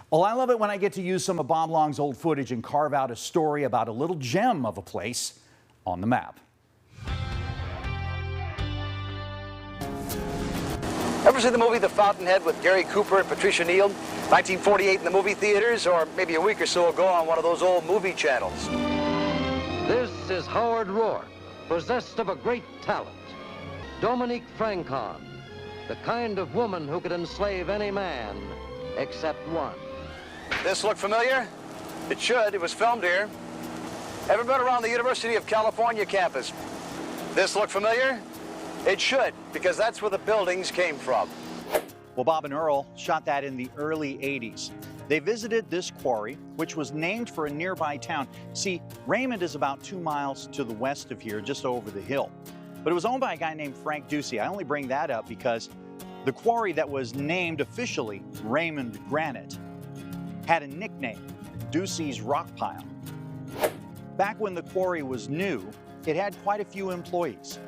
Well, I love it when I get to use some of Bob Long's old footage and carve out a story about a little gem of a place on the map. Ever seen the movie The Fountainhead with Gary Cooper and Patricia Neal? 1948 in the movie theaters, or maybe a week or so ago on one of those old movie channels. This is Howard Rourke, possessed of a great talent. Dominique Francon, the kind of woman who could enslave any man except one. This look familiar? It should. It was filmed here. Ever been around the University of California campus? This look familiar? It should, because that's where the buildings came from. Well, Bob and Earl shot that in the early 80s. They visited this quarry, which was named for a nearby town. See, Raymond is about 2 miles to the west of here, just over the hill. But it was owned by a guy named Frank Ducey. I only bring that up because the quarry that was named officially Raymond Granite had a nickname, Ducey's Rock Pile. Back when the quarry was new, it had quite a few employees.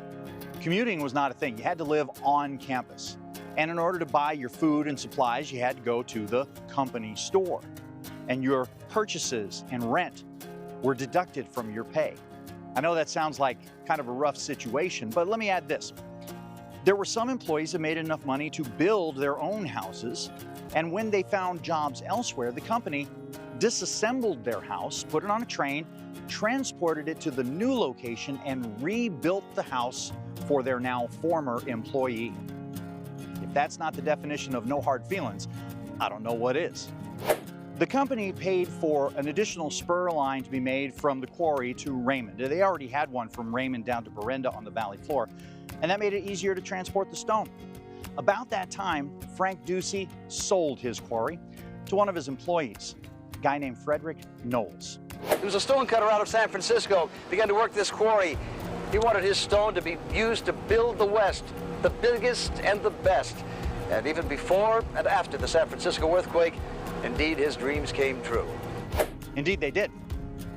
Commuting was not a thing. You had to live on campus. And in order to buy your food and supplies, you had to go to the company store. And your purchases and rent were deducted from your pay. I know that sounds like kind of a rough situation, but let me add this. There were some employees that made enough money to build their own houses, and when they found jobs elsewhere, the company disassembled their house, put it on a train, transported it to the new location, and rebuilt the house for their now former employee. If that's not the definition of no hard feelings, I don't know what is. The company paid for an additional spur line to be made from the quarry to Raymond. They already had one from Raymond down to Berenda on the valley floor, and that made it easier to transport the stone. About that time, Frank Ducey sold his quarry to one of his employees, a guy named Frederick Knowles. He was a stone cutter out of San Francisco, began to work this quarry. He wanted his stone to be used to build the West, the biggest and the best. And even before and after the San Francisco earthquake, indeed, his dreams came true. Indeed, they did.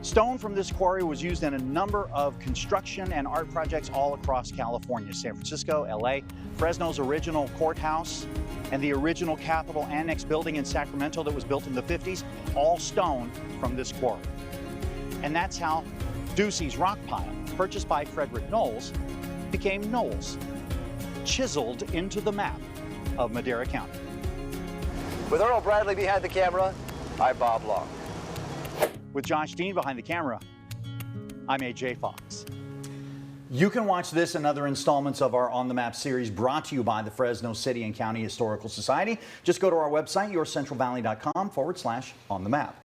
Stone from this quarry was used in a number of construction and art projects all across California, San Francisco, LA, Fresno's original courthouse, and the original Capitol Annex building in Sacramento that was built in the 50s, all stone from this quarry. And that's how Ducey's Rock Pile, purchased by Frederick Knowles, became Knowles, chiseled into the map of Madera County. With Earl Bradley behind the camera, I'm Bob Long. With Josh Dean behind the camera, I'm AJ Fox. You can watch this and other installments of our On the Map series brought to you by the Fresno City and County Historical Society. Just go to our website, yourcentralvalley.com/on the map.